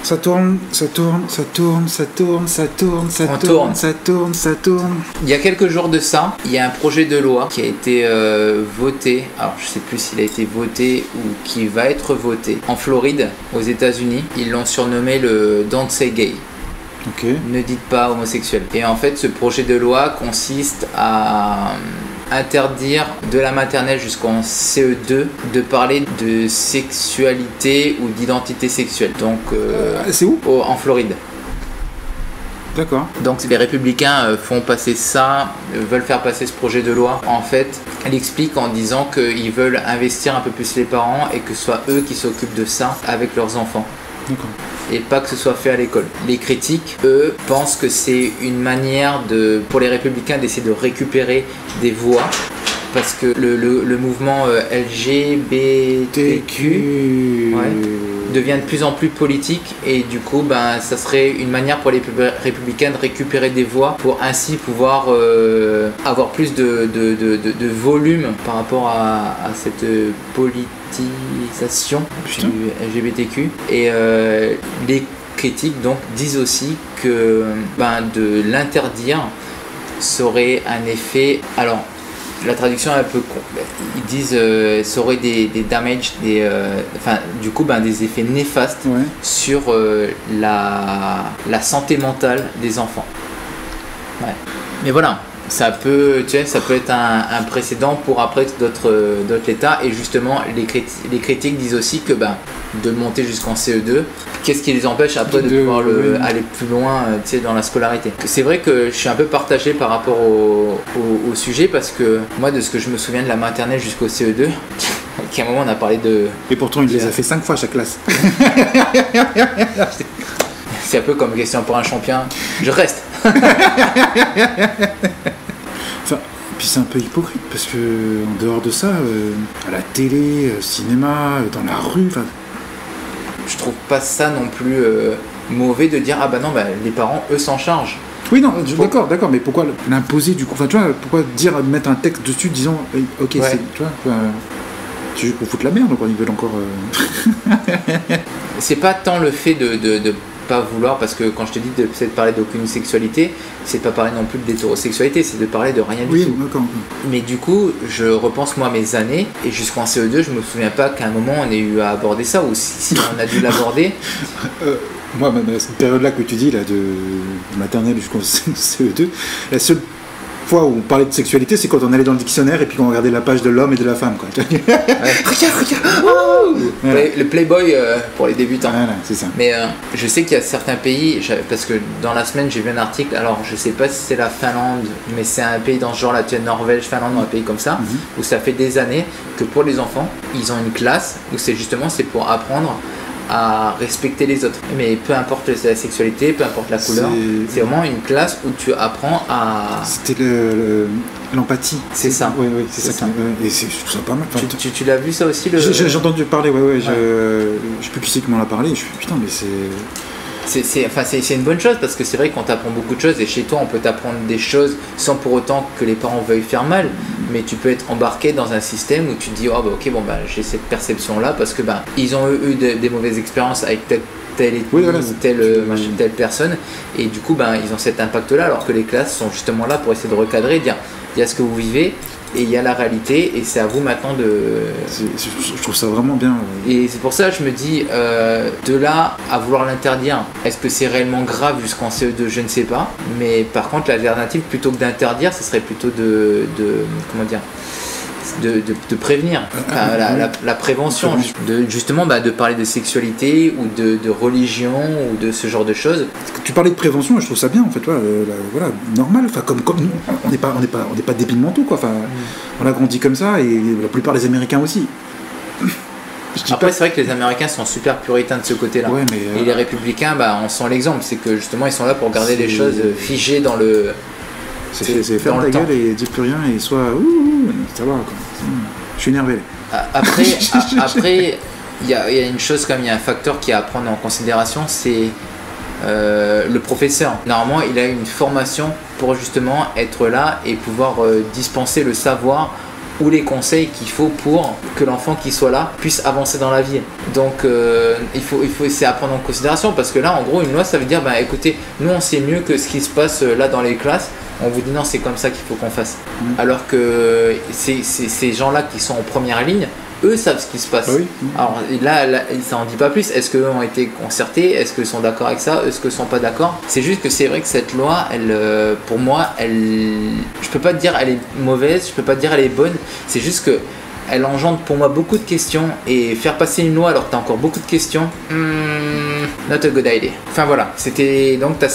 Ça tourne, ça tourne, ça tourne, ça tourne, ça tourne, ça On tourne, tourne. ça tourne, ça tourne. Il y a quelques jours de ça, il y a un projet de loi qui a été voté, alors je sais plus s'il a été voté ou qui va être voté, en Floride, aux États-Unis. Ils l'ont surnommé le Don't Say Gay. Ok. Ne dites pas homosexuel. Et en fait, ce projet de loi consiste à interdire de la maternelle jusqu'en CE2 de parler de sexualité ou d'identité sexuelle. Donc, C'est où? en Floride. D'accord. Donc les républicains font passer ça, veulent faire passer ce projet de loi. En fait, elle explique en disant qu'ils veulent investir un peu plus les parents et que ce soit eux qui s'occupent de ça avec leurs enfants. D'accord. Et pas que ce soit fait à l'école. Les critiques, eux, pensent que c'est une manière pour les républicains d'essayer de récupérer des voix parce que le mouvement LGBTQ devient de plus en plus politique et du coup ben, ça serait une manière pour les républicains de récupérer des voix pour ainsi pouvoir avoir plus de volume par rapport à cette politisation du LGBTQ. Et les critiques donc disent aussi que ben, de l'interdire ça aurait un effet, alors la traduction est un peu ils disent ça aurait des damages, du coup ben, des effets néfastes sur la santé mentale des enfants. Ouais. Mais voilà, ça peut être un précédent pour après d'autres États. Et justement, les critiques disent aussi que ben, de monter jusqu'en CE2, qu'est-ce qui les empêche après de pouvoir aller plus loin dans la scolarité. C'est vrai que je suis un peu partagé par rapport au sujet parce que moi, de ce que je me souviens de la maternelle jusqu'au CE2, qu'à un moment on a parlé de... Et pourtant, il les a fait 5 fois à chaque classe. C'est un peu comme question pour un champion. Je reste. Enfin, puis c'est un peu hypocrite parce que en dehors de ça, à la télé, cinéma, dans la rue, enfin. Je trouve pas ça non plus mauvais de dire ah bah non bah les parents eux s'en chargent. Oui non, d'accord, mais pourquoi l'imposer du coup? Enfin tu vois, pourquoi mettre un texte dessus disant ok c'est tu vois. C'est juste pour foutre la merde donc ils veulent encore. C'est pas tant le fait de pas vouloir, parce que quand je te dis de peut-être parler d'aucune sexualité, c'est pas parler non plus d'hétérosexualité, c'est de parler de rien du tout. D'accord. Mais du coup, je repense moi mes années, et jusqu'en CE2, je me souviens pas qu'à un moment on ait eu à aborder ça, ou si on a dû l'aborder. Moi, cette période-là que tu dis, là, de maternelle jusqu'en CE2, la seule fois où on parlait de sexualité, c'est quand on allait dans le dictionnaire et puis qu'on regardait la page de l'homme et de la femme, quoi. Regarde. Le Playboy pour les débutants. Voilà, c'est ça. Mais je sais qu'il y a certains pays, parce que dans la semaine j'ai vu un article, alors je sais pas si c'est la Finlande, mais c'est un pays dans ce genre-là, tu as Norvège, Finlande, un pays comme ça, où ça fait des années que pour les enfants, ils ont une classe où c'est pour apprendre à respecter les autres. Mais peu importe la sexualité, peu importe la couleur, c'est vraiment une classe où tu apprends à... C'était l'empathie. C'est ça. Oui, c'est ça. Et je trouve ça pas mal. Enfin, tu l'as vu ça aussi J'ai entendu parler, je sais plus qui c'est qui m'en a parlé, je suis putain mais c'est une bonne chose parce que c'est vrai qu'on t'apprend beaucoup de choses et chez toi on peut t'apprendre des choses sans pour autant que les parents veuillent faire mal, mais tu peux être embarqué dans un système où tu te dis oh bah ok bon bah j'ai cette perception là parce que bah ils ont eu des mauvaises expériences avec telle personne et du coup bah ils ont cet impact là, alors que les classes sont justement là pour essayer de recadrer, dire il y a ce que vous vivez et il y a la réalité et c'est à vous maintenant de... Je trouve ça vraiment bien. Et c'est pour ça que je me dis, de là à vouloir l'interdire, est-ce que c'est réellement grave jusqu'en CE2? Je ne sais pas. Mais par contre, l'alternative, plutôt que d'interdire, ce serait plutôt de prévenir, la prévention, justement de parler de sexualité ou de religion ou de ce genre de choses. Tu parlais de prévention et je trouve ça bien en fait, voilà, normal, enfin comme nous, on n'est pas débiles mentaux quoi, enfin on a grandi comme ça et la plupart des Américains aussi. Après c'est vrai que les Américains sont super puritains de ce côté-là, et les républicains en sont l'exemple, c'est que justement ils sont là pour garder les choses figées dans le... C'est faire ta gueule et dire plus rien et soit ça va quoi. Je suis énervé. Après il y a une chose comme il y a un facteur qui est à prendre en considération, c'est le professeur. Normalement il a une formation pour justement être là et pouvoir dispenser le savoir ou les conseils qu'il faut pour que l'enfant qui soit là puisse avancer dans la vie. Donc il faut c'est à prendre en considération, parce que là en gros une loi ça veut dire bah écoutez, nous on sait mieux que ce qui se passe là dans les classes, on vous dit non c'est comme ça qu'il faut qu'on fasse. Alors que ces gens-là qui sont en première ligne, eux savent ce qui se passe. Oui. Alors là, ça en dit pas plus. Est-ce qu'eux ont été concertés? Est-ce qu'ils sont d'accord avec ça? Est-ce qu'ils sont pas d'accord? C'est juste que c'est vrai que cette loi, pour moi, je peux pas te dire elle est mauvaise, je peux pas te dire elle est bonne. C'est juste que elle engendre pour moi beaucoup de questions, et faire passer une loi alors que tu as encore beaucoup de questions, not a good idea. Enfin voilà, c'était donc tu as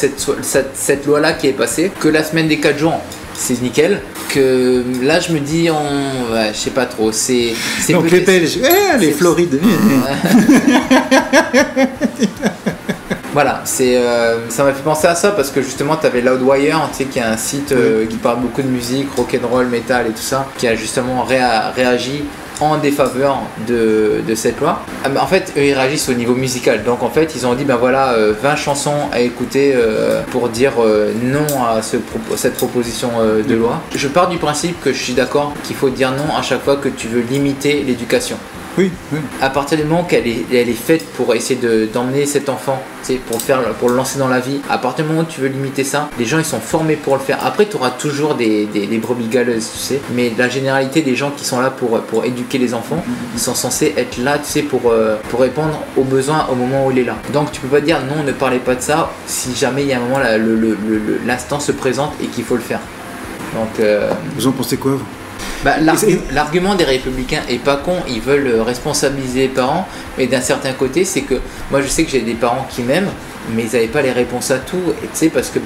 cette loi là qui est passée, que la semaine des 4 jours c'est nickel, que là je me dis je sais pas trop, c'est donc les Belges, les Florides. Voilà, ça m'a fait penser à ça, parce que justement tu avais Loudwire, tu sais, qui est un site qui parle beaucoup de musique, rock'n'roll, metal et tout ça, qui a justement réagi en défaveur de cette loi. En fait, eux ils réagissent au niveau musical, donc en fait ils ont dit ben voilà 20 chansons à écouter pour dire non à cette proposition de loi. Je pars du principe que je suis d'accord qu'il faut dire non à chaque fois que tu veux limiter l'éducation. Oui, oui. À partir du moment qu'elle est faite pour essayer d'emmener cet enfant, pour le lancer dans la vie, à partir du moment où tu veux limiter ça, les gens ils sont formés pour le faire. Après tu auras toujours des brebis galeuses, tu sais, mais la généralité des gens qui sont là pour éduquer les enfants, ils sont censés être là, tu sais, pour répondre aux besoins au moment où il est là. Donc tu peux pas dire non, ne parlez pas de ça si jamais il y a un moment l'instant se présente et qu'il faut le faire. Donc vous en pensez quoi, vous? Bah, l'argument des républicains est pas con, ils veulent responsabiliser les parents, mais d'un certain côté c'est que moi je sais que j'ai des parents qui m'aiment, mais ils n'avaient pas les réponses à tout, et tu sais, parce que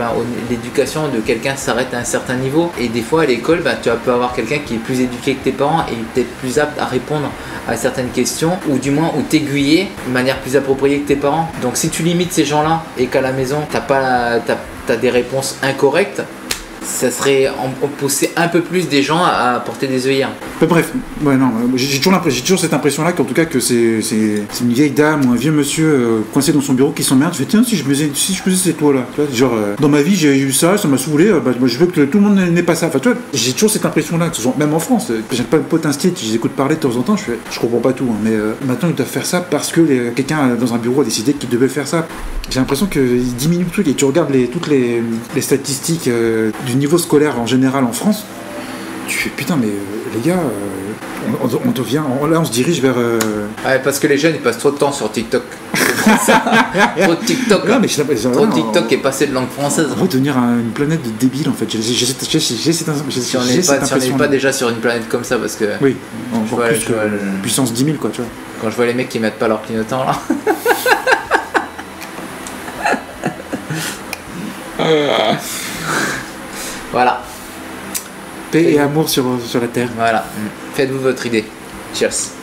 l'éducation de quelqu'un s'arrête à un certain niveau, et des fois à l'école tu peux avoir quelqu'un qui est plus éduqué que tes parents et peut-être plus apte à répondre à certaines questions, ou du moins ou t'aiguiller de manière plus appropriée que tes parents. Donc si tu limites ces gens là et qu'à la maison t'as des réponses incorrectes, ça serait pousser un peu plus des gens à porter des œillères. Bref, ouais, non, j'ai toujours cette impression-là qu'en tout cas que c'est une vieille dame ou un vieux monsieur coincé dans son bureau qui s'emmerde. Je fais tiens, si je faisais cette loi-là, genre dans ma vie j'ai eu ça m'a saoulé, moi, je veux que tout le monde n'ait pas ça. Enfin, tu vois, j'ai toujours cette impression-là, même en France, j'ai pas de potes instits, je les écoute parler de temps en temps, je comprends pas tout, hein, mais maintenant ils doivent faire ça parce que quelqu'un dans un bureau a décidé qu'il devait faire ça. J'ai l'impression qu'ils diminuent le truc, et tu regardes toutes les statistiques du niveau scolaire en général en France, tu fais putain, mais les gars, on devient, là on se dirige vers. Ouais, parce que les jeunes ils passent trop de temps sur TikTok. Trop de TikTok. Non, mais trop de TikTok est passé de langue française. On va devenir une planète de débiles en fait. J'ai cette impression. Si on n'est pas déjà sur une planète comme ça, parce que. Oui, encore plus puissance 10 000 quoi, tu vois. Quand je vois les mecs qui mettent pas leur clignotant là. Voilà. Paix et amour sur la terre. Voilà. Faites-vous votre idée. Cheers.